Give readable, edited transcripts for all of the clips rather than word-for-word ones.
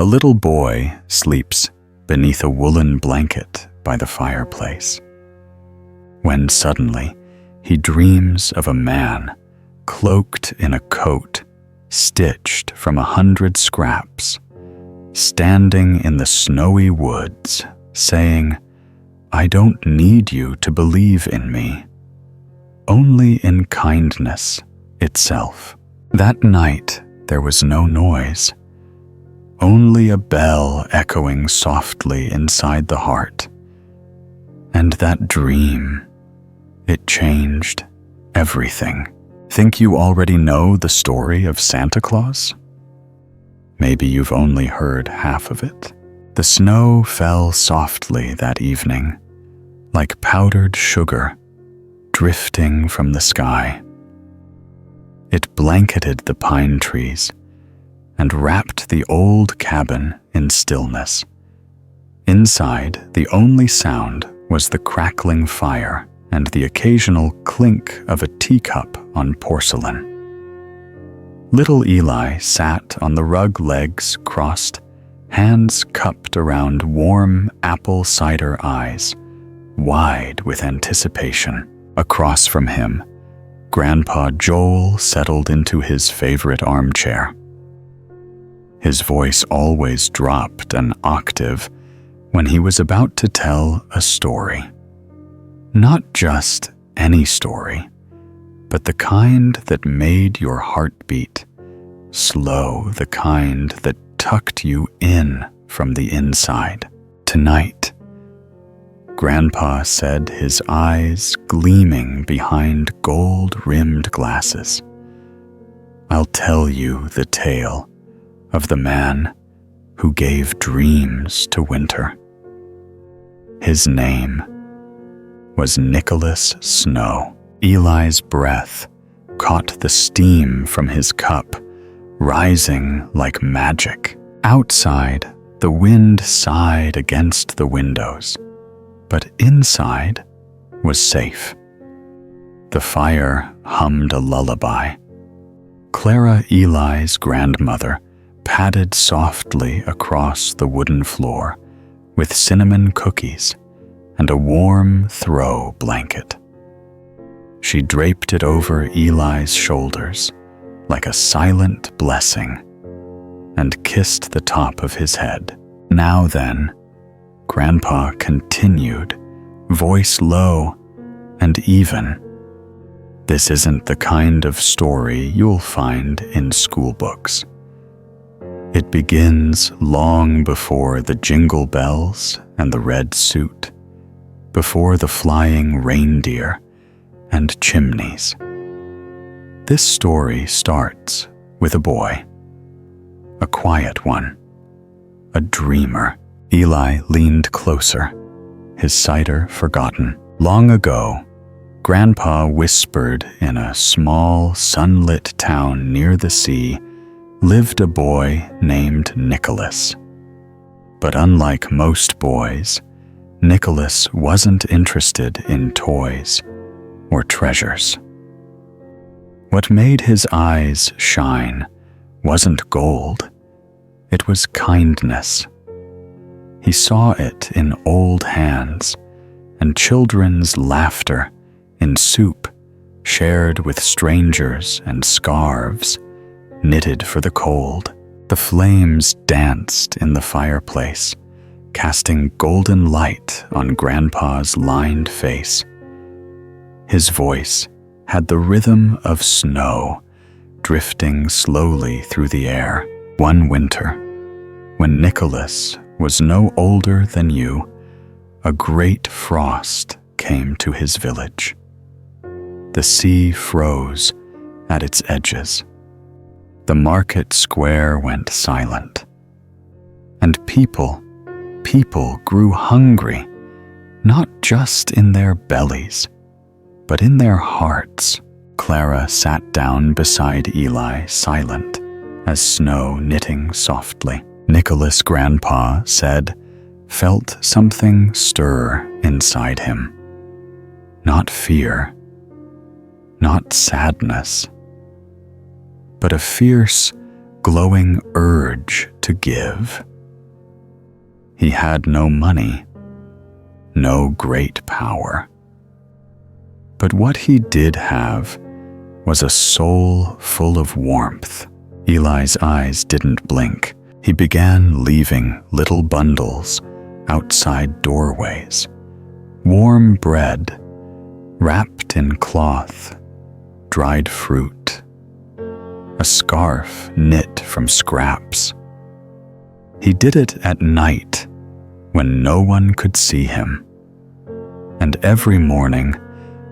A little boy sleeps beneath a woolen blanket by the fireplace, when suddenly he dreams of a man cloaked in a coat stitched from 100 scraps, standing in the snowy woods, saying, "I don't need you to believe in me, only in kindness itself." That night there was no noise, only a bell echoing softly inside the heart. And that dream, it changed everything. Think you already know the story of Santa Claus? Maybe you've only heard half of it. The snow fell softly that evening, like powdered sugar drifting from the sky. It blanketed the pine trees and wrapped the old cabin in stillness. Inside, the only sound was the crackling fire and the occasional clink of a teacup on porcelain. Little Eli sat on the rug legs crossed, hands cupped around warm apple cider eyes, wide with anticipation. Across from him, Grandpa Joel settled into his favorite armchair. His voice always dropped an octave when he was about to tell a story. Not just any story, but the kind that made your heart beat, slow, the kind that tucked you in from the inside. Tonight, Grandpa said, his eyes gleaming behind gold-rimmed glasses, "I'll tell you the tale of the man who gave dreams to winter." His name was Nicholas Snow. Eli's breath caught the steam from his cup, rising like magic. Outside, the wind sighed against the windows, but inside was safe. The fire hummed a lullaby. Clara, Eli's grandmother, padded softly across the wooden floor with cinnamon cookies and a warm throw blanket. She draped it over Eli's shoulders like a silent blessing and kissed the top of his head. "Now then," Grandpa continued, voice low and even, "this isn't the kind of story you'll find in school books. It begins long before the jingle bells and the red suit, before the flying reindeer and chimneys. This story starts with a boy, a quiet one, a dreamer." Eli leaned closer, his cider forgotten. Long ago, Grandpa whispered, in a small, sunlit town near the sea lived a boy named Nicholas. But unlike most boys, Nicholas wasn't interested in toys or treasures. What made his eyes shine wasn't gold, it was kindness. He saw it in old hands and children's laughter, in soup shared with strangers and scarves knitted for the cold. The flames danced in the fireplace, casting golden light on Grandpa's lined face. His voice had the rhythm of snow drifting slowly through the air. One winter, when Nicholas was no older than you, a great frost came to his village. The sea froze at its edges. The market square went silent. And people grew hungry, not just in their bellies, but in their hearts. Clara sat down beside Eli, silent as snow knitting softly. Nicholas, Grandpa said, felt something stir inside him. Not fear, not sadness, but a fierce, glowing urge to give. He had no money, no great power. But what he did have was a soul full of warmth. Eli's eyes didn't blink. He began leaving little bundles outside doorways. Warm bread, wrapped in cloth, dried fruit, a scarf knit from scraps. He did it at night when no one could see him. And every morning,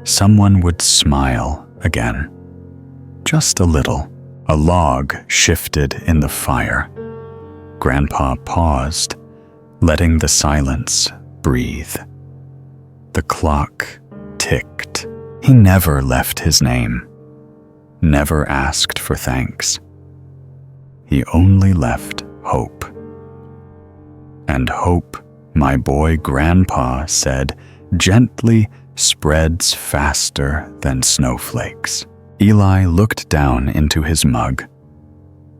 someone would smile again. Just a little. A log shifted in the fire. Grandpa paused, letting the silence breathe. The clock ticked. He never left his name, never asked for thanks. He only left hope. And hope, my boy Grandpa said, gently spreads faster than snowflakes. Eli looked down into his mug.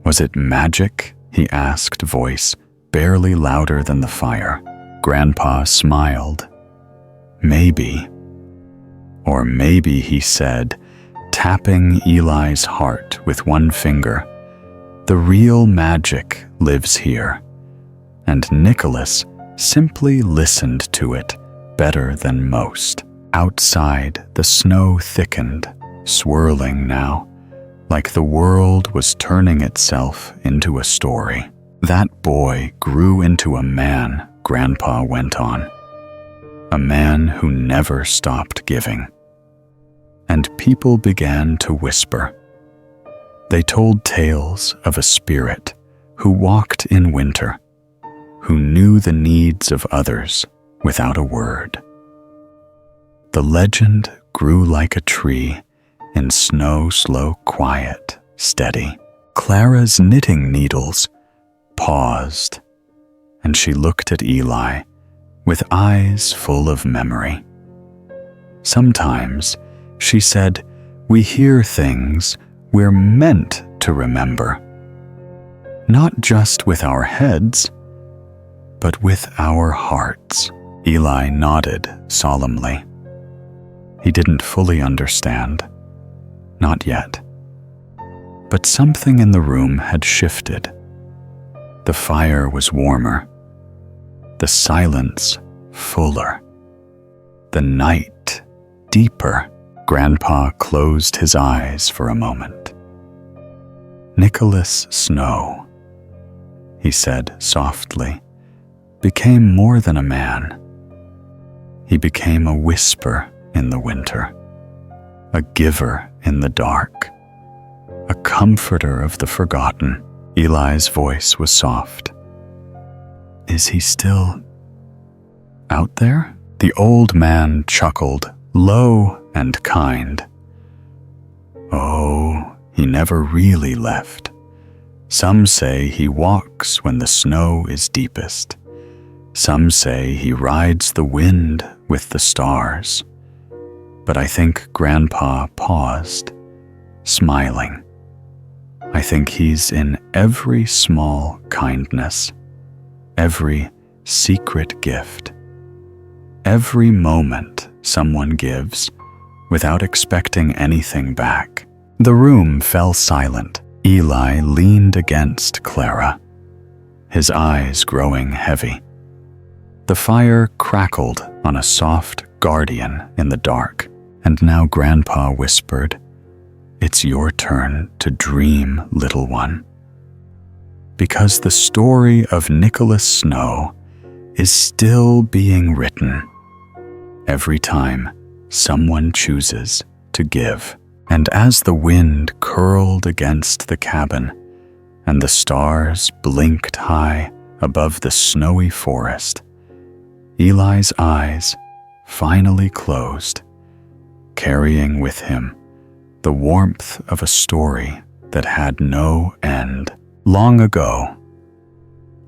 Was it magic? He asked, voice barely louder than the fire. Grandpa smiled. Maybe. Or maybe, he said, tapping Eli's heart with one finger, the real magic lives here. And Nicholas simply listened to it better than most. Outside, the snow thickened, swirling now, like the world was turning itself into a story. That boy grew into a man, Grandpa went on. A man who never stopped giving. And people began to whisper. They told tales of a spirit who walked in winter, who knew the needs of others without a word. The legend grew like a tree in snow, slow, quiet, steady. Clara's knitting needles paused, and she looked at Eli with eyes full of memory. Sometimes, she said, we hear things we're meant to remember, not just with our heads, but with our hearts. Eli nodded solemnly. He didn't fully understand. Not yet. But something in the room had shifted. The fire was warmer. The silence fuller. The night deeper. Grandpa closed his eyes for a moment. Nicholas Snow, he said softly, became more than a man. He became a whisper in the winter, a giver in the dark, a comforter of the forgotten. Eli's voice was soft. Is he still out there? The old man chuckled, low and kind. Oh, he never really left. Some say he walks when the snow is deepest. Some say he rides the wind with the stars. But I think Grandpa paused, smiling. I think he's in every small kindness, every secret gift, every moment someone gives without expecting anything back. The room fell silent. Eli leaned against Clara, his eyes growing heavy. The fire crackled on a soft guardian in the dark, and now Grandpa whispered, "It's your turn to dream, little one." Because the story of Nicholas Snow is still being written every time someone chooses to give. And as the wind curled against the cabin and the stars blinked high above the snowy forest, Eli's eyes finally closed, carrying with him the warmth of a story that had no end. Long ago,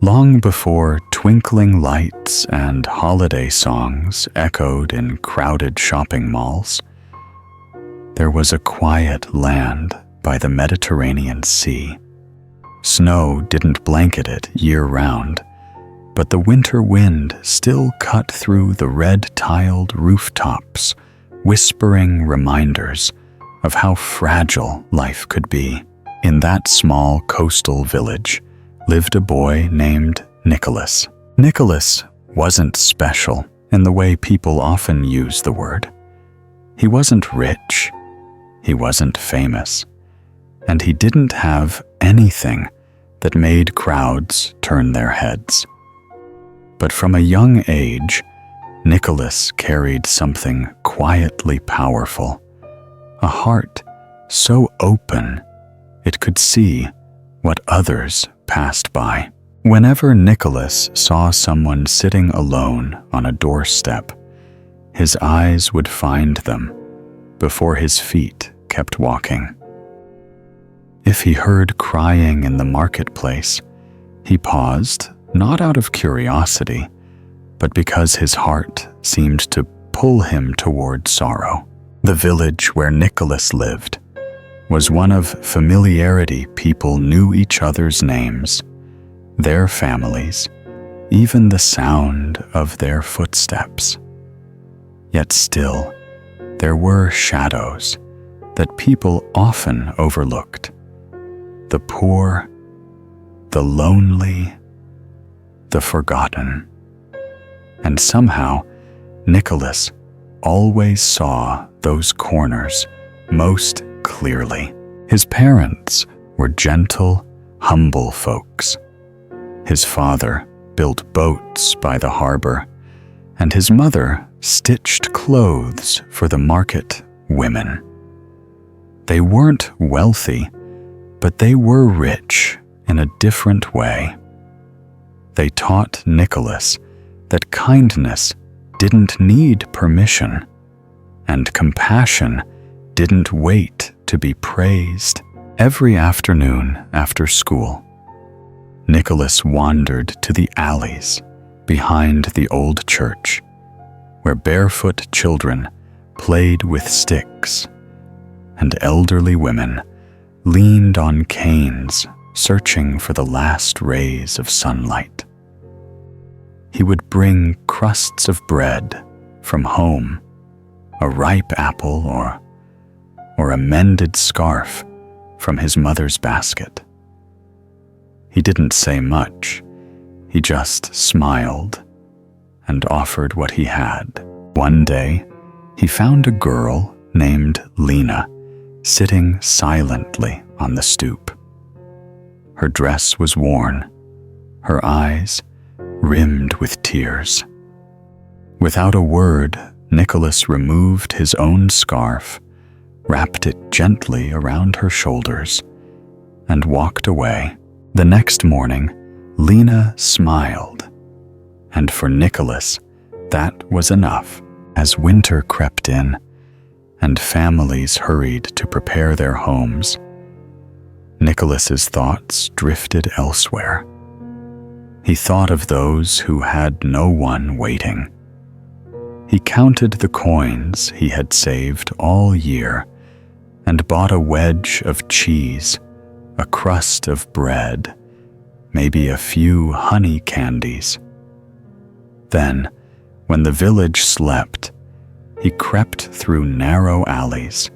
long before twinkling lights and holiday songs echoed in crowded shopping malls, there was a quiet land by the Mediterranean Sea. Snow didn't blanket it year-round, but the winter wind still cut through the red-tiled rooftops, whispering reminders of how fragile life could be. In that small coastal village lived a boy named Nicholas. Nicholas wasn't special in the way people often use the word. He wasn't rich, he wasn't famous, and he didn't have anything that made crowds turn their heads. But from a young age, Nicholas carried something quietly powerful, a heart so open it could see what others passed by. Whenever Nicholas saw someone sitting alone on a doorstep, his eyes would find them before his feet kept walking. If he heard crying in the marketplace, he paused, not out of curiosity, but because his heart seemed to pull him toward sorrow. The village where Nicholas lived was one of familiarity. People knew each other's names, their families, even the sound of their footsteps. Yet still, there were shadows that people often overlooked. The poor, the lonely, the forgotten. And somehow, Nicholas always saw those corners most clearly. His parents were gentle, humble folks. His father built boats by the harbor, and his mother stitched clothes for the market women. They weren't wealthy, but they were rich in a different way. They taught Nicholas that kindness didn't need permission, and compassion didn't wait to be praised. Every afternoon after school, Nicholas wandered to the alleys behind the old church, where barefoot children played with sticks, and elderly women leaned on canes, searching for the last rays of sunlight. He would bring crusts of bread from home, a ripe apple or a mended scarf from his mother's basket. He didn't say much. He just smiled and offered what he had. One day, he found a girl named Lena sitting silently on the stoop. Her dress was worn, her eyes rimmed with tears. Without a word, Nicholas removed his own scarf, wrapped it gently around her shoulders, and walked away. The next morning, Lena smiled, and for Nicholas, that was enough. As winter crept in, and families hurried to prepare their homes, Nicholas's thoughts drifted elsewhere. He thought of those who had no one waiting. He counted the coins he had saved all year and bought a wedge of cheese, a crust of bread, maybe a few honey candies. Then, when the village slept, he crept through narrow alleys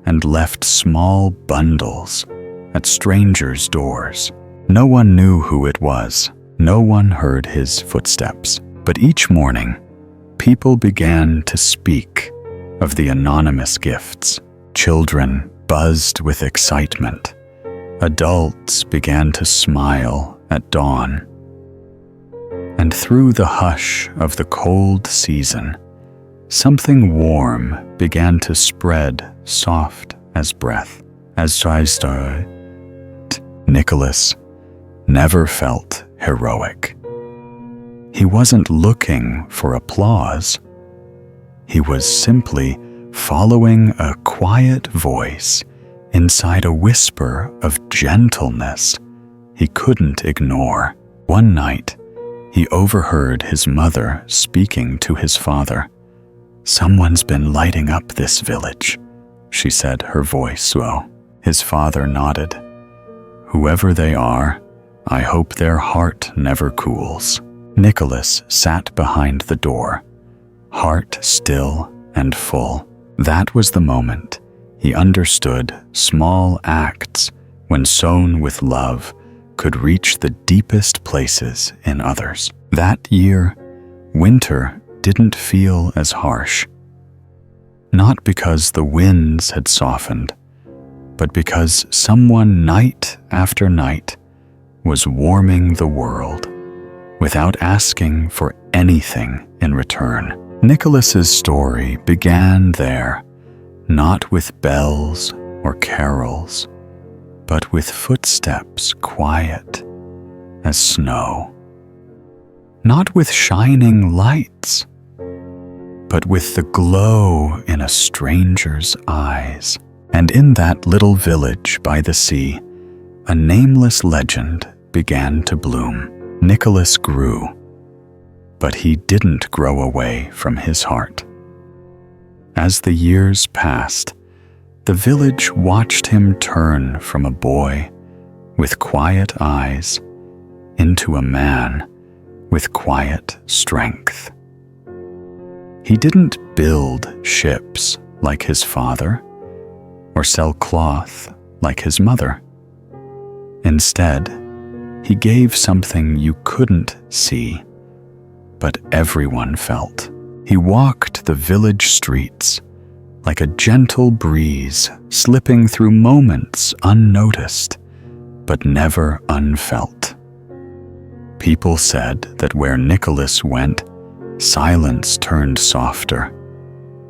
and left small bundles at strangers' doors. No one knew who it was. No one heard his footsteps. But each morning, people began to speak of the anonymous gifts. Children buzzed with excitement. Adults began to smile at dawn. And through the hush of the cold season, something warm began to spread, soft as breath. As I started, Nicholas never felt heroic. He wasn't looking for applause. He was simply following a quiet voice inside a whisper of gentleness he couldn't ignore. One night, he overheard his mother speaking to his father. "Someone's been lighting up this village," she said, her voice low. His father nodded. "Whoever they are, I hope their heart never cools." Nicholas sat behind the door, heart still and full. That was the moment he understood small acts, when sown with love, could reach the deepest places in others. That year, winter didn't feel as harsh. Not because the winds had softened, but because someone night after night was warming the world without asking for anything in return. Nicholas's story began there, not with bells or carols, but with footsteps quiet as snow. Not with shining lights, but with the glow in a stranger's eyes. And in that little village by the sea, a nameless legend began to bloom. Nicholas grew, but he didn't grow away from his heart. As the years passed, the village watched him turn from a boy with quiet eyes into a man with quiet strength. He didn't build ships like his father or sell cloth like his mother. Instead, he gave something you couldn't see, but everyone felt. He walked the village streets like a gentle breeze, slipping through moments unnoticed, but never unfelt. People said that where Nicholas went, silence turned softer,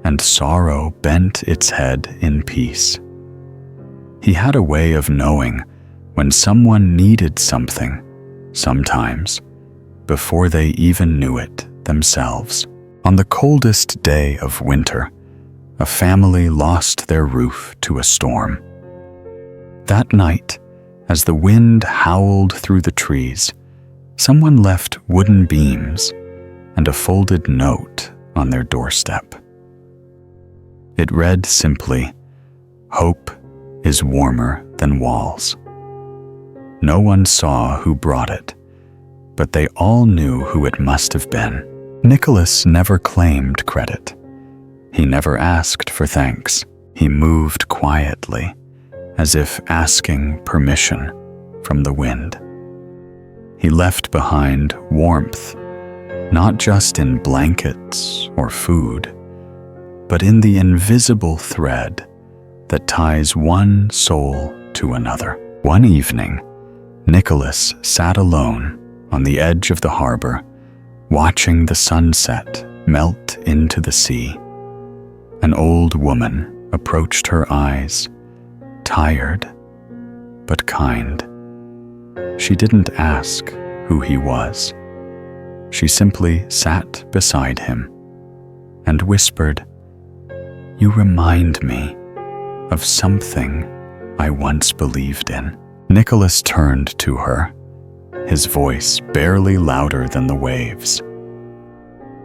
and sorrow bent its head in peace. He had a way of knowing when someone needed something, sometimes, before they even knew it themselves. On the coldest day of winter, a family lost their roof to a storm. That night, as the wind howled through the trees, someone left wooden beams and a folded note on their doorstep. It read simply, "Hope is warmer than walls." No one saw who brought it, but they all knew who it must have been. Nicholas never claimed credit. He never asked for thanks. He moved quietly, as if asking permission from the wind. He left behind warmth, not just in blankets or food, but in the invisible thread that ties one soul to another. One evening, Nicholas sat alone on the edge of the harbor, watching the sunset melt into the sea. An old woman approached her eyes, tired but kind. She didn't ask who he was. She simply sat beside him and whispered, "You remind me of something I once believed in." Nicholas turned to her, his voice barely louder than the waves.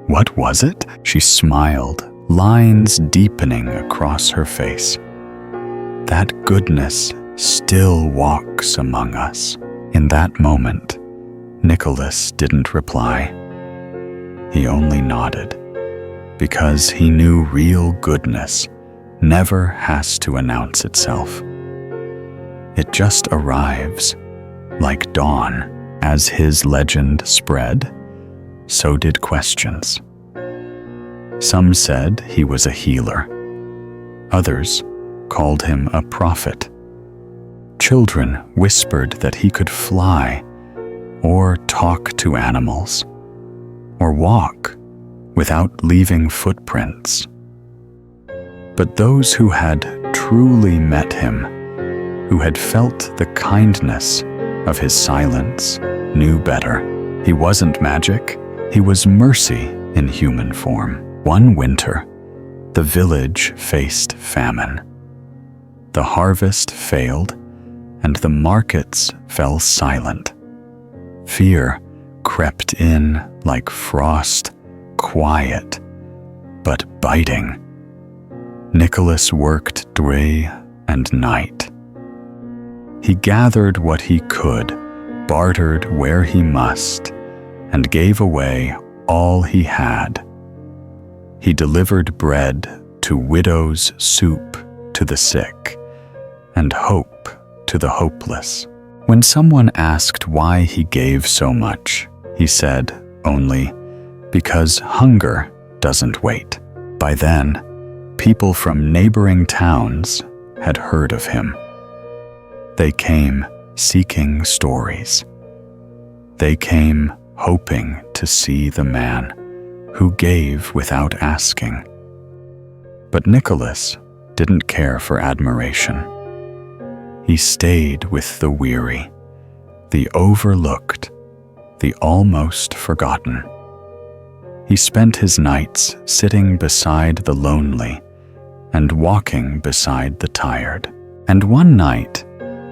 "What was it?" She smiled, lines deepening across her face. "That goodness still walks among us." In that moment, Nicholas didn't reply. He only nodded, because he knew real goodness never has to announce itself. It just arrives, like dawn. As his legend spread, so did questions. Some said he was a healer. Others called him a prophet. Children whispered that he could fly, or talk to animals, or walk without leaving footprints. But those who had truly met him, who had felt the kindness of his silence, knew better. He wasn't magic, he was mercy in human form. One winter, the village faced famine. The harvest failed, and the markets fell silent. Fear crept in like frost, quiet, but biting. Nicholas worked day and night. He gathered what he could, bartered where he must, and gave away all he had. He delivered bread to widows, soup to the sick, and hope to the hopeless. When someone asked why he gave so much, he said only, "Because hunger doesn't wait." By then, people from neighboring towns had heard of him. They came seeking stories. They came hoping to see the man who gave without asking. But Nicholas didn't care for admiration. He stayed with the weary, the overlooked, the almost forgotten. He spent his nights sitting beside the lonely and walking beside the tired. And one night,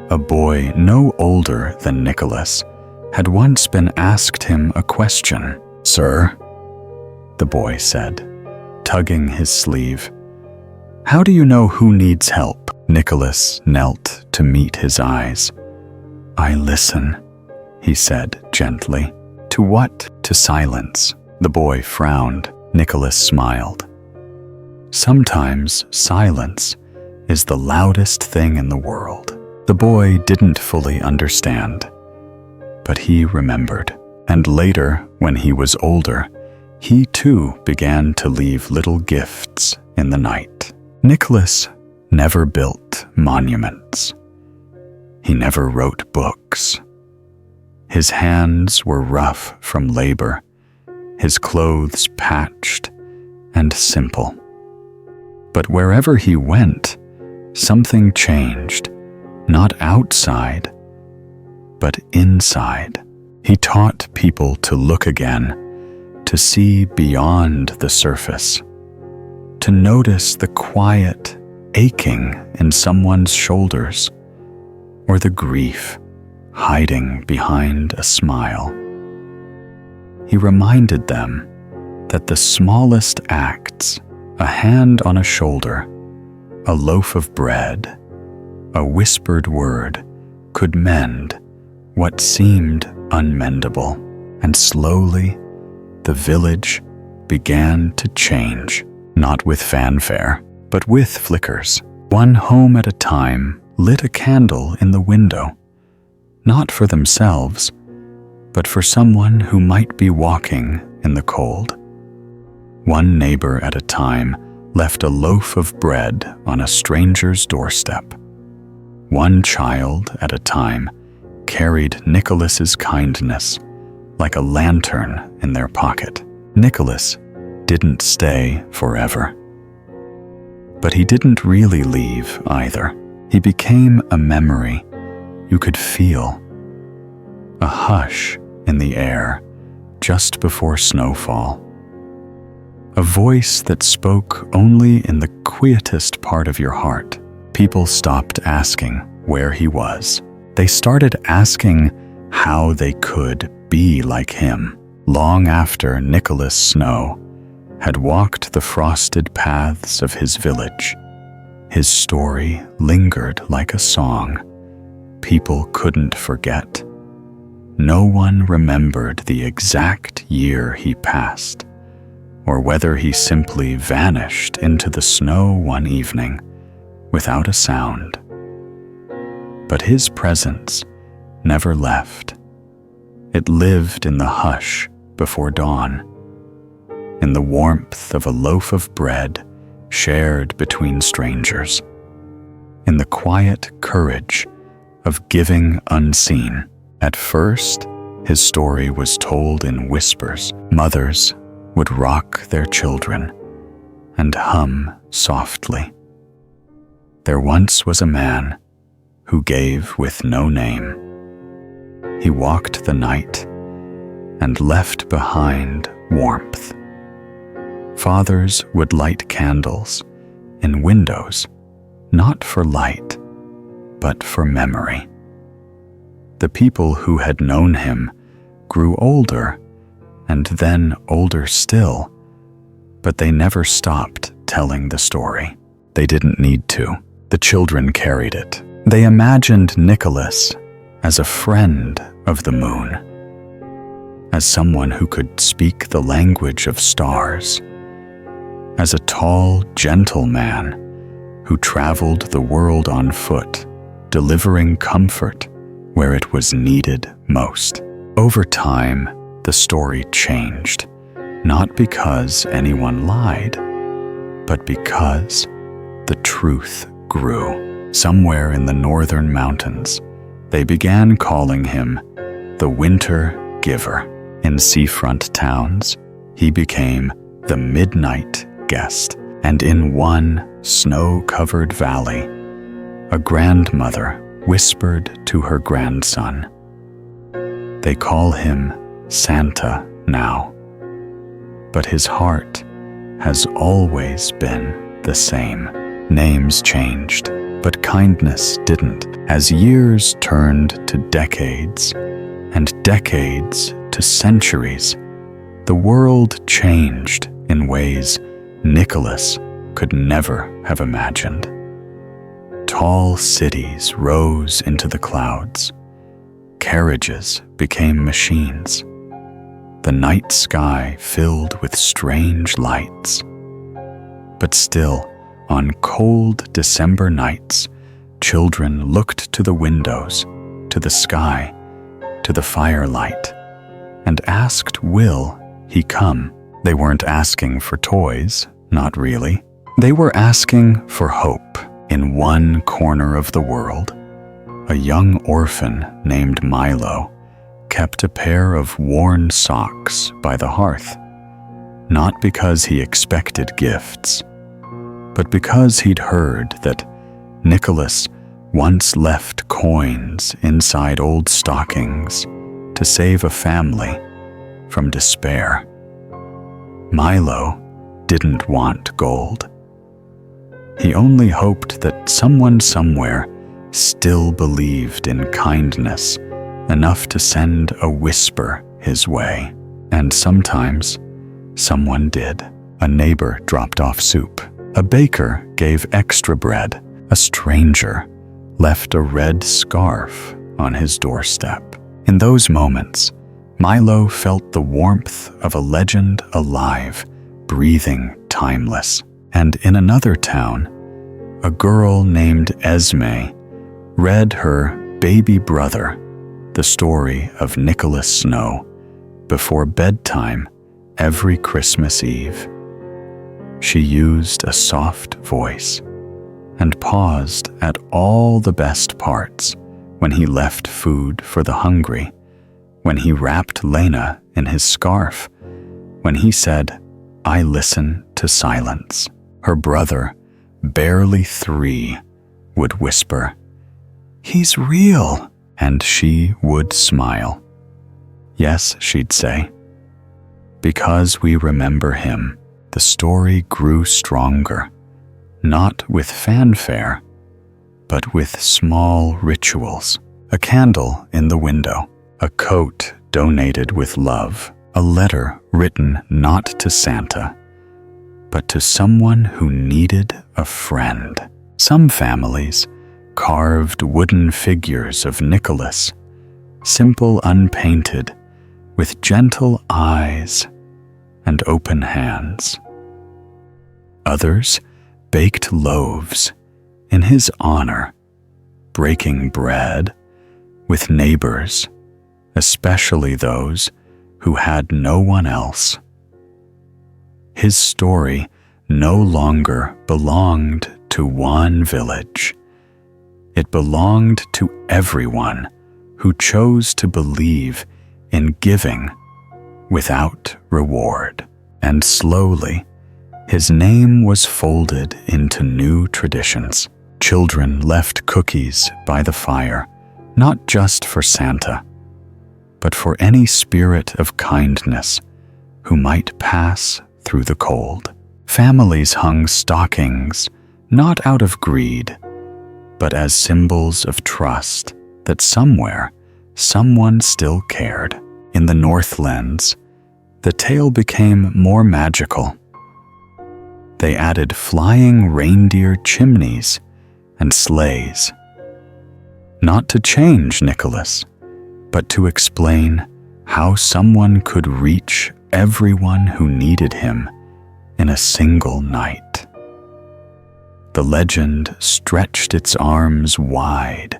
a boy no older than Nicholas had once been asked him a question. "Sir," the boy said, tugging his sleeve, "how do you know who needs help?" Nicholas knelt to meet his eyes. "I listen," he said gently. "To what?" "To silence." The boy frowned. Nicholas smiled. "Sometimes silence is the loudest thing in the world." The boy didn't fully understand, but he remembered. And later, when he was older, he too began to leave little gifts in the night. Nicholas never built monuments. He never wrote books. His hands were rough from labor, his clothes patched and simple. But wherever he went, something changed, not outside, but inside. He taught people to look again, to see beyond the surface, to notice the quiet aching in someone's shoulders, or the grief hiding behind a smile. He reminded them that the smallest acts, a hand on a shoulder, a loaf of bread, a whispered word, could mend what seemed unmendable. And slowly, the village began to change, not with fanfare, but with flickers. One home at a time lit a candle in the window, not for themselves, but for someone who might be walking in the cold. One neighbor at a time left a loaf of bread on a stranger's doorstep. One child at a time carried Nicholas's kindness like a lantern in their pocket. Nicholas didn't stay forever. But he didn't really leave either. He became a memory you could feel, a hush in the air just before snowfall, a voice that spoke only in the quietest part of your heart. People stopped asking where he was. They started asking how they could be like him. Long after Nicholas Snow had walked the frosted paths of his village, his story lingered like a song people couldn't forget. No one remembered the exact year he passed, or whether he simply vanished into the snow one evening without a sound. But his presence never left. It lived in the hush before dawn, in the warmth of a loaf of bread shared between strangers, in the quiet courage of giving unseen. At first, his story was told in whispers. Mothers would rock their children and hum softly. There once was a man who gave with no name. He walked the night and left behind warmth. Fathers would light candles in windows, not for light, but for memory. The people who had known him grew older and then older still, but they never stopped telling the story. They didn't need to. The children carried it. They imagined Nicholas as a friend of the moon, as someone who could speak the language of stars, as a tall, gentle man who traveled the world on foot, delivering comfort where it was needed most. Over time, the story changed, not because anyone lied, but because the truth grew. Somewhere in the northern mountains, they began calling him the Winter Giver. In seafront towns, he became the Midnight Guest. And in one snow-covered valley, a grandmother whispered to her grandson, "They call him Santa now, but his heart has always been the same." Names changed, but kindness didn't. As years turned to decades, and decades to centuries, the world changed in ways Nicholas could never have imagined. Tall cities rose into the clouds. Carriages became machines. The night sky filled with strange lights. But still, on cold December nights, children looked to the windows, to the sky, to the firelight, and asked, "Will he come?" They weren't asking for toys, not really. They were asking for hope. In one corner of the world, a young orphan named Milo kept a pair of worn socks by the hearth, not because he expected gifts, but because he'd heard that Nicholas once left coins inside old stockings to save a family from despair. Milo didn't want gold. He only hoped that someone somewhere still believed in kindness enough to send a whisper his way. And sometimes someone did. A neighbor dropped off soup. A baker gave extra bread. A stranger left a red scarf on his doorstep. In those moments, Milo felt the warmth of a legend alive, breathing timeless. And in another town, a girl named Esme read her baby brother the story of Nicholas Snow before bedtime every Christmas Eve. She used a soft voice and paused at all the best parts when he left food for the hungry, when he wrapped Lena in his scarf, when he said, "I listen to silence." Her brother, barely 3, would whisper, "He's real," and she would smile. "Yes," she'd say, "because we remember him." The story grew stronger, not with fanfare, but with small rituals. A candle in the window, a coat donated with love, a letter written not to Santa, but to someone who needed a friend. Some families carved wooden figures of Nicholas, simple, unpainted, with gentle eyes and open hands. Others baked loaves in his honor, breaking bread with neighbors, especially those who had no one else. His story no longer belonged to one village. It belonged to everyone who chose to believe in giving without reward. And slowly, his name was folded into new traditions. Children left cookies by the fire, not just for Santa, but for any spirit of kindness who might pass through the cold. Families hung stockings, not out of greed, but as symbols of trust that somewhere, someone still cared. In the Northlands, the tale became more magical. They added flying reindeer chimneys and sleighs, not to change Nicholas, but to explain how someone could reach everyone who needed him in a single night. The legend stretched its arms wide,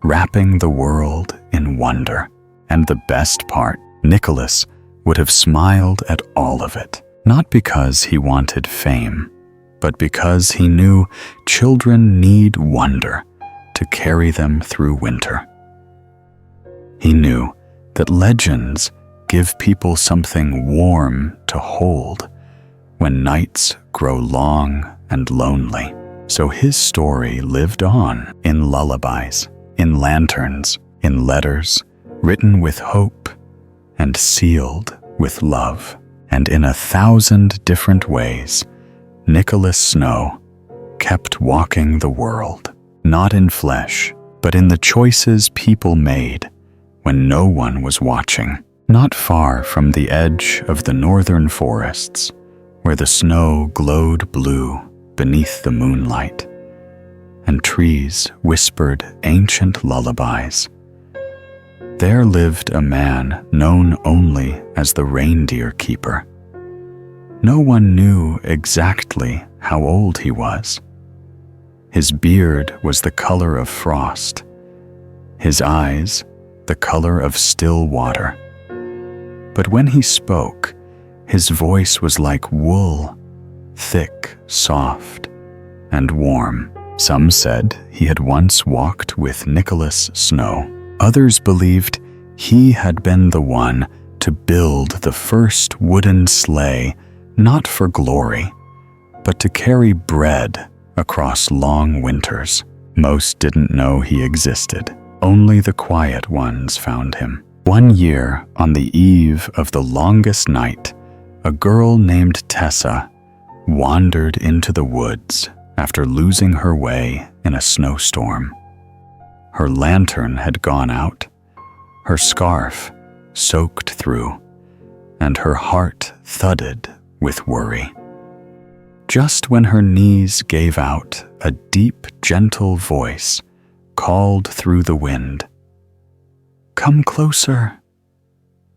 wrapping the world in wonder. And the best part, Nicholas would have smiled at all of it, not because he wanted fame, but because he knew children need wonder to carry them through winter. He knew that legends give people something warm to hold when nights grow long and lonely. So his story lived on in lullabies, in lanterns, in letters, written with hope and sealed with love. And in 1,000 different ways, Nicholas Snow kept walking the world, not in flesh, but in the choices people made when no one was watching. Not far from the edge of the northern forests, where the snow glowed blue beneath the moonlight, and trees whispered ancient lullabies, there lived a man known only as the reindeer keeper. No one knew exactly how old he was. His beard was the color of frost, his eyes the color of still water. But when he spoke, his voice was like wool, thick, soft, and warm. Some said he had once walked with Nicholas Snow. Others believed he had been the one to build the first wooden sleigh, not for glory, but to carry bread across long winters. Most didn't know he existed. Only the quiet ones found him. One year, on the eve of the longest night, a girl named Tessa wandered into the woods after losing her way in a snowstorm. Her lantern had gone out, her scarf soaked through, and her heart thudded with worry. Just when her knees gave out, a deep, gentle voice called through the wind, "Come closer.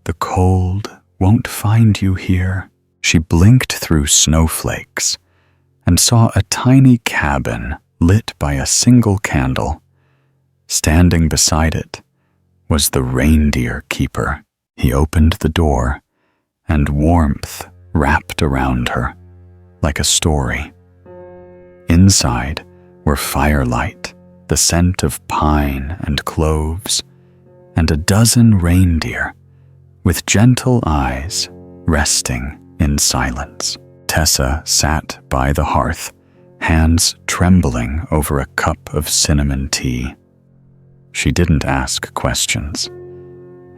The cold won't find you here." She blinked through snowflakes and saw a tiny cabin lit by a single candle. Standing beside it was the reindeer keeper. He opened the door, and warmth wrapped around her like a story. Inside were firelight, the scent of pine and cloves, and a dozen reindeer with gentle eyes resting in silence. Tessa sat by the hearth, hands trembling over a cup of cinnamon tea. She didn't ask questions,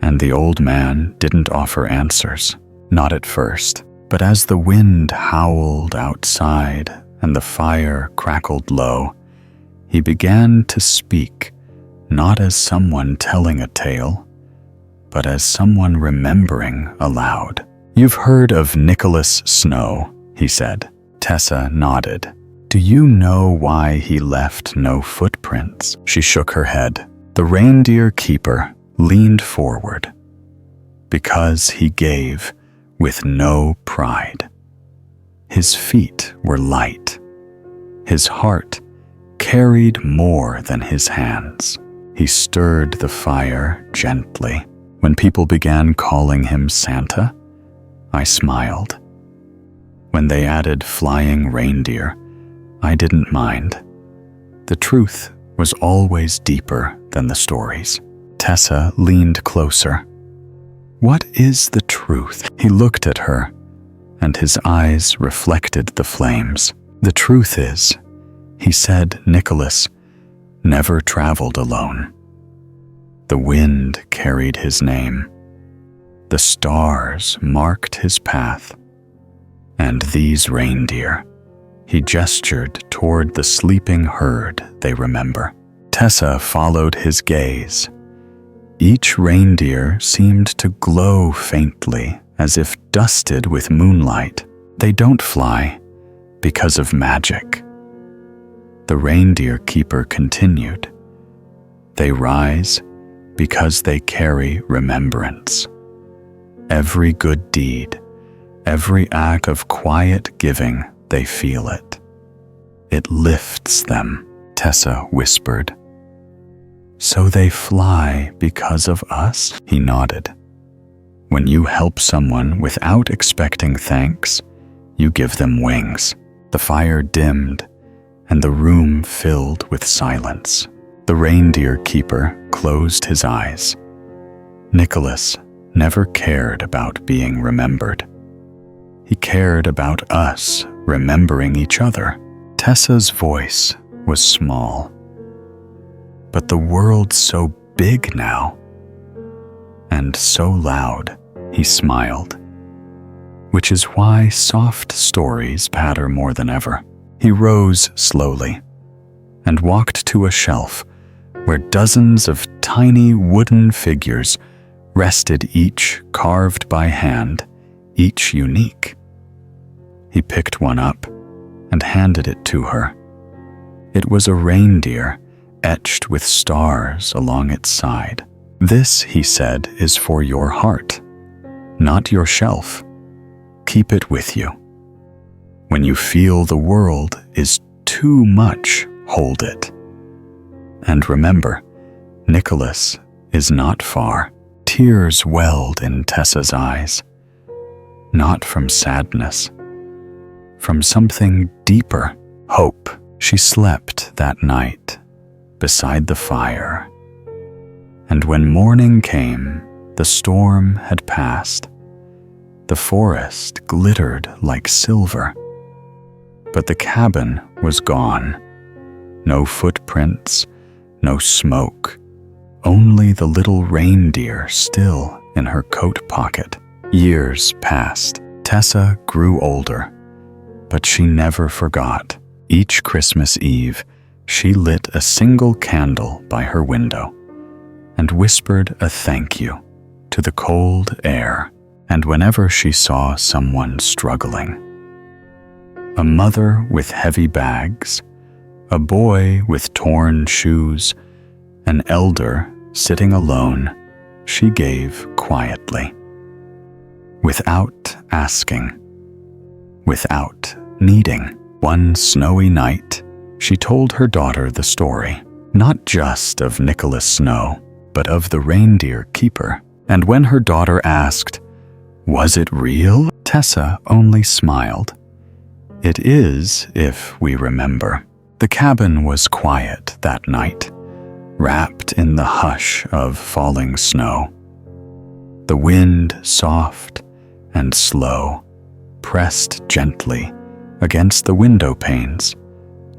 and the old man didn't offer answers, not at first. But as the wind howled outside and the fire crackled low, he began to speak, not as someone telling a tale, but as someone remembering aloud. "You've heard of Nicholas Snow," he said. Tessa nodded. "Do you know why he left no footprints?" She shook her head. The reindeer keeper leaned forward. "Because he gave with no pride. His feet were light. His heart carried more than his hands." He stirred the fire gently. "When people began calling him Santa, I smiled. When they added flying reindeer, I didn't mind. The truth was always deeper than the stories." Tessa leaned closer. "What is the truth?" He looked at her, and his eyes reflected the flames. "The truth is," he said, "Nicholas never traveled alone. The wind carried his name. The stars marked his path. And these reindeer," he gestured toward the sleeping herd they remember. Tessa followed his gaze. Each reindeer seemed to glow faintly, as if dusted with moonlight. "They don't fly because of magic," the reindeer keeper continued. "They rise because they carry remembrance. Every good deed, every act of quiet giving, they feel it. It lifts them, Tessa whispered. So they fly because of us? He nodded. When you help someone without expecting thanks, you give them wings. The fire dimmed, and the room filled with silence. The reindeer keeper closed his eyes. Nicholas never cared about being remembered. He cared about us remembering each other. Tessa's voice was small. But the world's so big now, and so loud, he smiled. Which is why soft stories patter more than ever. He rose slowly and walked to a shelf where dozens of tiny wooden figures rested, each carved by hand, each unique. He picked one up and handed it to her. It was a reindeer etched with stars along its side. This, he said, is for your heart, not your shelf. Keep it with you. When you feel the world is too much, hold it. And remember, Nicholas is not far. Tears welled in Tessa's eyes. Not from sadness, from something deeper, hope. She slept that night beside the fire. And when morning came, the storm had passed. The forest glittered like silver. But the cabin was gone. No footprints, no smoke, only the little reindeer still in her coat pocket. Years passed. Tessa grew older, but she never forgot. Each Christmas Eve, she lit a single candle by her window and whispered a thank you to the cold air. And whenever she saw someone struggling, a mother with heavy bags, a boy with torn shoes, an elder sitting alone, she gave quietly, without asking, without needing. One snowy night, she told her daughter the story, not just of Nicholas Snow, but of the reindeer keeper. And when her daughter asked, "Was it real?" Tessa only smiled. It is, if we remember. The cabin was quiet that night, wrapped in the hush of falling snow. The wind, soft and slow, pressed gently against the window panes,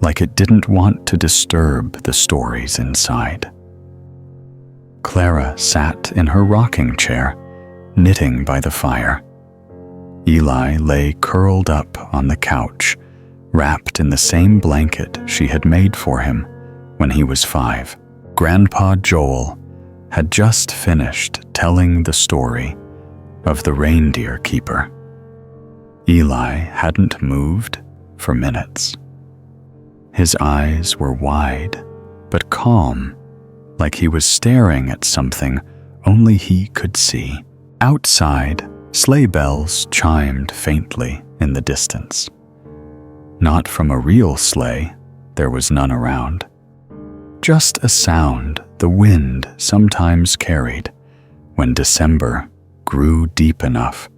like it didn't want to disturb the stories inside. Clara sat in her rocking chair, knitting by the fire. Eli lay curled up on the couch, wrapped in the same blanket she had made for him when he was 5. Grandpa Joel had just finished telling the story of the reindeer keeper. Eli hadn't moved for minutes. His eyes were wide, but calm, like he was staring at something only he could see. Outside, sleigh bells chimed faintly in the distance. Not from a real sleigh, there was none around. Just a sound the wind sometimes carried when December grew deep enough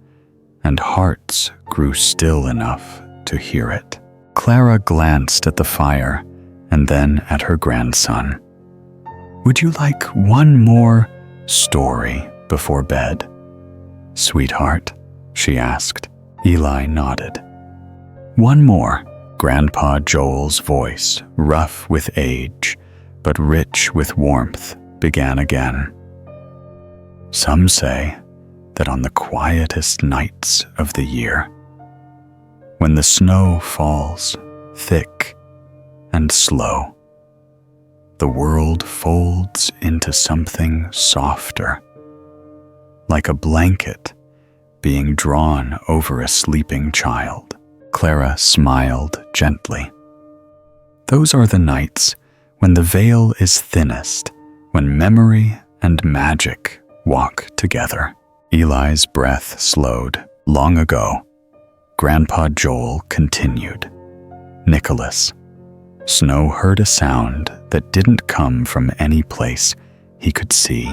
and hearts grew still enough to hear it. Clara glanced at the fire and then at her grandson. "Would you like one more story before bed, sweetheart?" she asked. Eli nodded. "One more." Grandpa Joel's voice, rough with age, but rich with warmth, began again. "Some say that on the quietest nights of the year, when the snow falls thick and slow, the world folds into something softer, like a blanket being drawn over a sleeping child." Clara smiled gently. "Those are the nights when the veil is thinnest, when memory and magic walk together." Eli's breath slowed. Long ago, Grandpa Joel continued. Nicholas. Snow heard a sound that didn't come from any place he could see.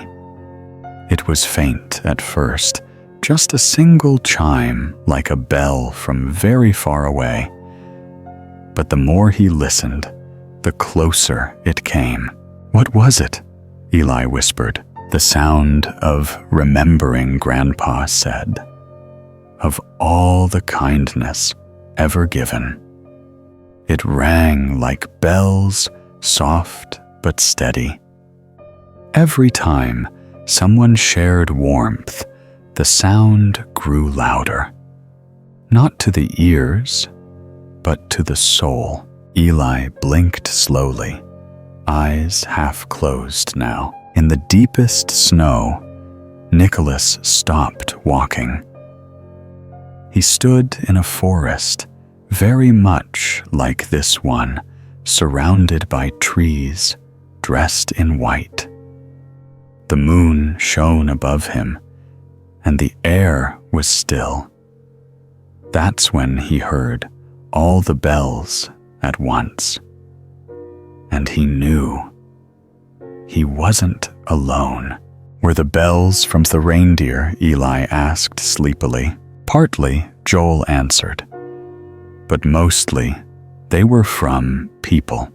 It was faint at first, just a single chime like a bell from very far away. But the more he listened, the closer it came. What was it? Eli whispered. The sound of remembering, Grandpa said. Of all the kindness ever given. It rang like bells, soft but steady. Every time someone shared warmth, the sound grew louder. Not to the ears, but to the soul. Eli blinked slowly, eyes half closed now. In the deepest snow, Nicholas stopped walking. He stood in a forest, very much like this one, surrounded by trees, dressed in white. The moon shone above him, and the air was still. That's when he heard all the bells at once. And he knew he wasn't alone. Were the bells from the reindeer? Eli asked sleepily. Partly, Joel answered. But mostly, they were from people.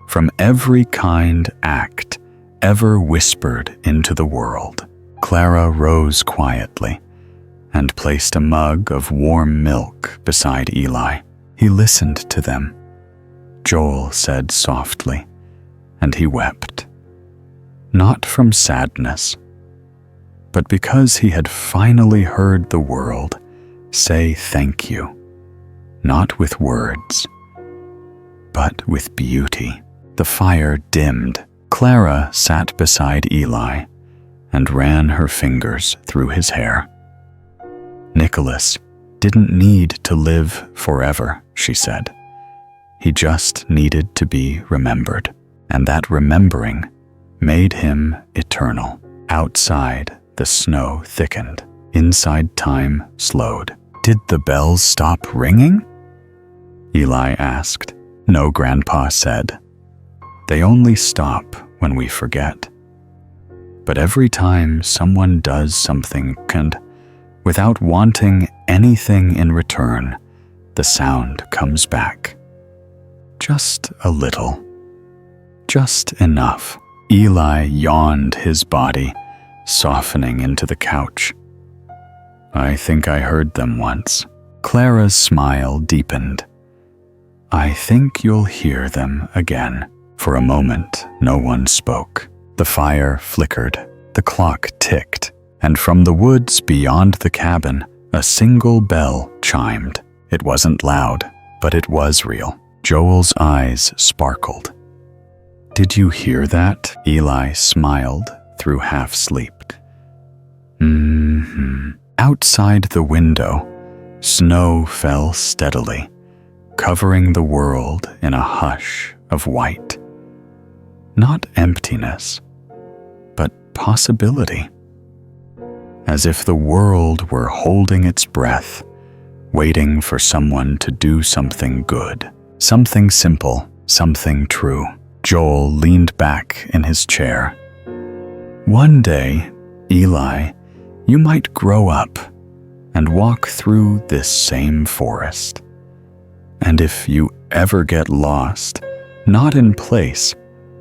From every kind act ever whispered into the world. Clara rose quietly and placed a mug of warm milk beside Eli. He listened to them. Joel said softly, and he wept. Not from sadness, but because he had finally heard the world say thank you, not with words, but with beauty. The fire dimmed. Clara sat beside Eli and ran her fingers through his hair. Nicholas didn't need to live forever, she said. He just needed to be remembered, and that remembering made him eternal. Outside, the snow thickened. Inside, time slowed. Did the bells stop ringing? Eli asked. No, Grandpa said. They only stop when we forget. But every time someone does something and, without wanting anything in return, the sound comes back. Just a little. Just enough. Eli yawned his body, softening into the couch. I think I heard them once. Clara's smile deepened. I think you'll hear them again. For a moment, no one spoke. The fire flickered, the clock ticked, and from the woods beyond the cabin, a single bell chimed. It wasn't loud, but it was real. Joel's eyes sparkled. Did you hear that? Eli smiled through half-sleep. Outside the window, snow fell steadily, covering the world in a hush of white. Not emptiness, but possibility. As if the world were holding its breath, waiting for someone to do something good, something simple, something true. Joel leaned back in his chair. One day, Eli, you might grow up and walk through this same forest. And if you ever get lost, not in place,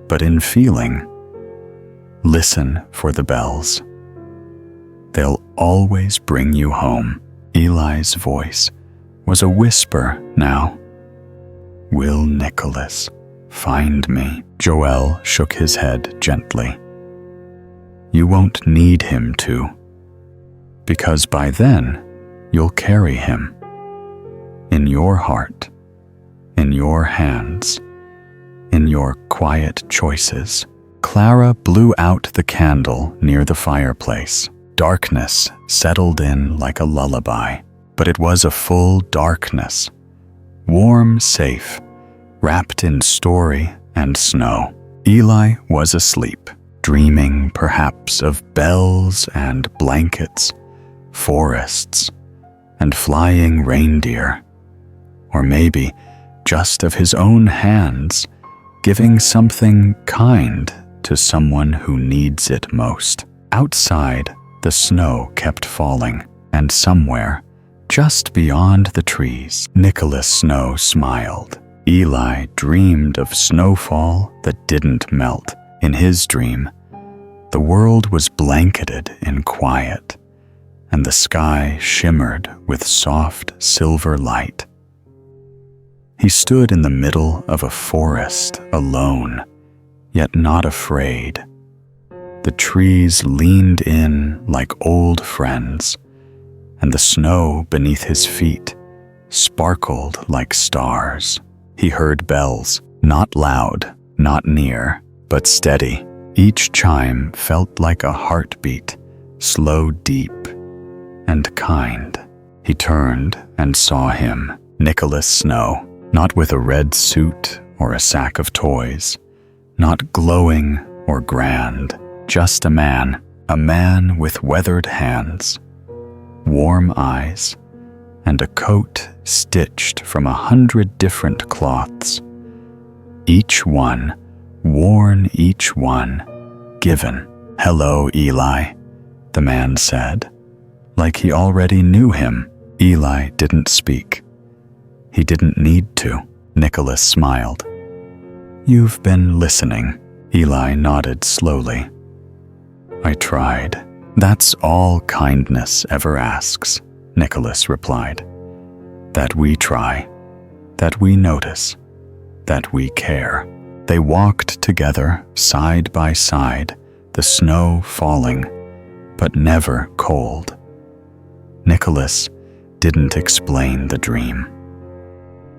but in feeling, listen for the bells. They'll always bring you home. Eli's voice was a whisper now. Will Nicholas find me? Joel shook his head gently. You won't need him to, because by then you'll carry him in your heart, in your hands, in your quiet choices. Clara blew out the candle near the fireplace. Darkness settled in like a lullaby, but it was a full darkness, warm, safe, wrapped in story and snow. Eli was asleep, dreaming perhaps of bells and blankets, forests, and flying reindeer, or maybe just of his own hands giving something kind to someone who needs it most. Outside, the snow kept falling, and somewhere, just beyond the trees, Nicholas Snow smiled. Eli dreamed of snowfall that didn't melt. In his dream, the world was blanketed in quiet, and the sky shimmered with soft silver light. He stood in the middle of a forest alone, yet not afraid. The trees leaned in like old friends, and the snow beneath his feet sparkled like stars. He heard bells, not loud, not near, but steady. Each chime felt like a heartbeat, slow, deep, and kind. He turned and saw him, Nicholas Snow, not with a red suit or a sack of toys, not glowing or grand, just a man with weathered hands, warm eyes, and a coat stitched from 100 different cloths, each one worn, each one given. "Hello, Eli," the man said, like he already knew him. Eli didn't speak. He didn't need to. Nicholas smiled. "You've been listening." Eli nodded slowly. "I tried. That's all kindness ever asks," Nicholas replied. "That we try, that we notice, that we care." They walked together, side by side, the snow falling, but never cold. Nicholas didn't explain the dream.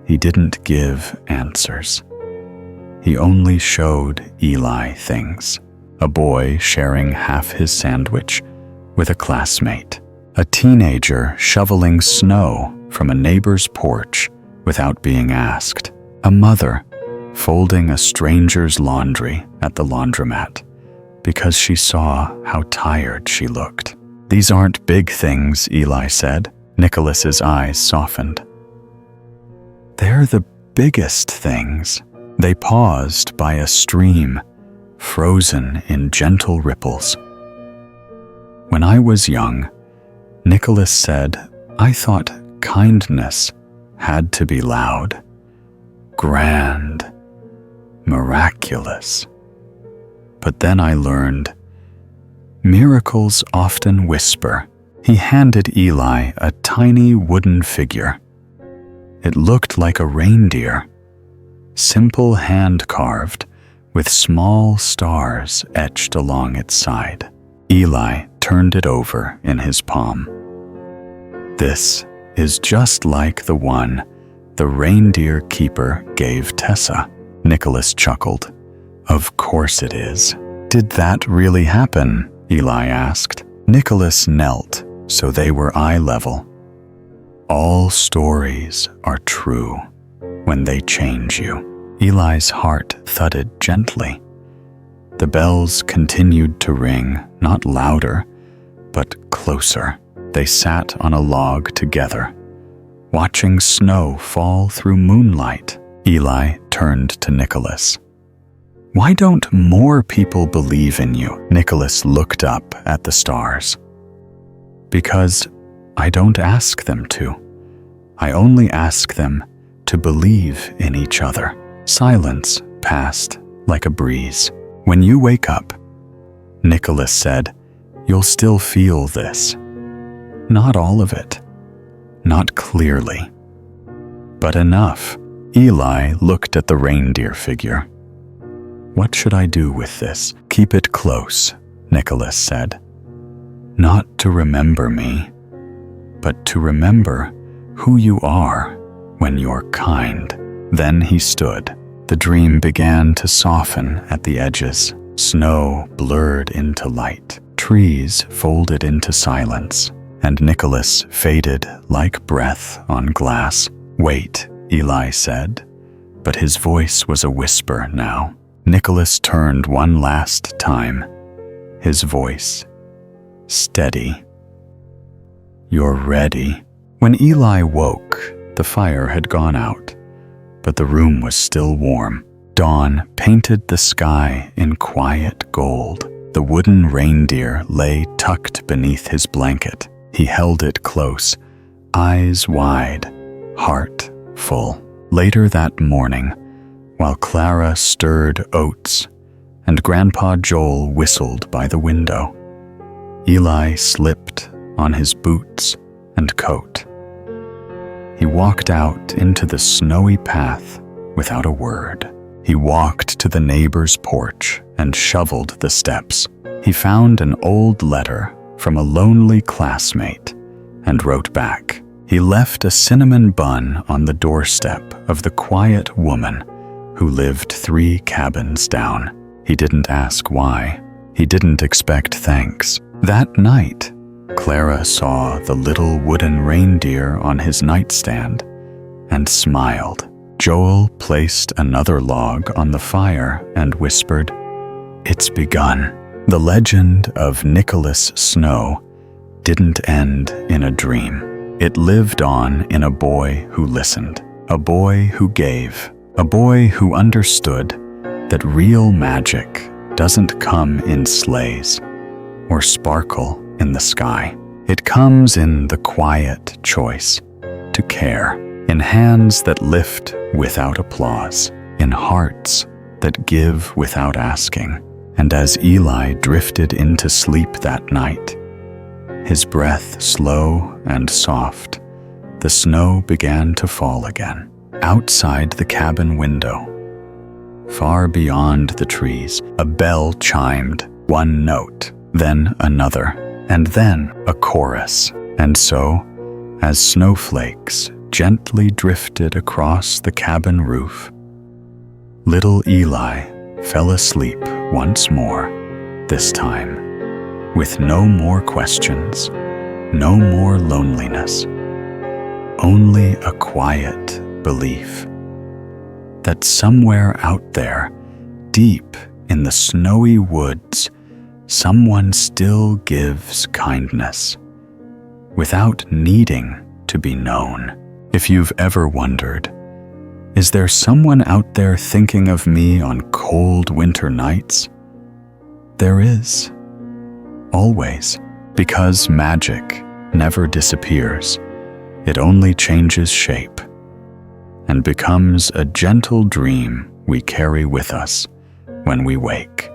He didn't give answers. He only showed Eli things. A boy sharing half his sandwich with a classmate. A teenager shoveling snow from a neighbor's porch without being asked. A mother folding a stranger's laundry at the laundromat because she saw how tired she looked. "These aren't big things," Eli said. Nicholas's eyes softened. "They're the biggest things." They paused by a stream, frozen in gentle ripples. "When I was young," Nicholas said, "I thought kindness had to be loud, grand, miraculous. But then I learned miracles often whisper." He handed Eli a tiny wooden figure. It looked like a reindeer, simple hand-carved, with small stars etched along its side. Eli turned it over in his palm. "This is just like the one the reindeer keeper gave Tessa." Nicholas chuckled. "Of course it is." "Did that really happen?" Eli asked. Nicholas knelt so they were eye level. "All stories are true when they change you." Eli's heart thudded gently. The bells continued to ring, not louder, but closer. They sat on a log together, watching snow fall through moonlight. Eli turned to Nicholas. "Why don't more people believe in you?" Nicholas looked up at the stars. "Because I don't ask them to. I only ask them to believe in each other." Silence passed like a breeze. "When you wake up," Nicholas said, "you'll still feel this. Not all of it. Not clearly. But enough." Eli looked at the reindeer figure. "What should I do with this?" "Keep it close," Nicholas said. "Not to remember me, but to remember who you are when you're kind." Then he stood. The dream began to soften at the edges. Snow blurred into light. Trees folded into silence, and Nicholas faded like breath on glass. "Wait," Eli said, but his voice was a whisper now. Nicholas turned one last time, his voice steady. "You're ready." When Eli woke, the fire had gone out, but the room was still warm. Dawn painted the sky in quiet gold. The wooden reindeer lay tucked beneath his blanket. He held it close, eyes wide, heart full. Later that morning, while Clara stirred oats and Grandpa Joel whistled by the window, Eli slipped on his boots and coat. He walked out into the snowy path without a word. He walked to the neighbor's porch and shoveled the steps. He found an old letter from a lonely classmate and wrote back. He left a cinnamon bun on the doorstep of the quiet woman who lived 3 cabins down. He didn't ask why. He didn't expect thanks. That night, Clara saw the little wooden reindeer on his nightstand and smiled. Joel placed another log on the fire and whispered, "It's begun." The legend of Nicholas Snow didn't end in a dream. It lived on in a boy who listened, a boy who gave, a boy who understood that real magic doesn't come in sleighs or sparkle in the sky. It comes in the quiet choice to care, in hands that lift without applause, in hearts that give without asking. And as Eli drifted into sleep that night, his breath slow and soft, the snow began to fall again. Outside the cabin window, far beyond the trees, a bell chimed, one note, then another, and then a chorus. And so, as snowflakes gently drifted across the cabin roof, little Eli fell asleep once more, this time with no more questions, no more loneliness, only a quiet belief that somewhere out there, deep in the snowy woods, someone still gives kindness without needing to be known. If you've ever wondered, is there someone out there thinking of me on cold winter nights? There is. Always. Because magic never disappears. It only changes shape and becomes a gentle dream we carry with us when we wake.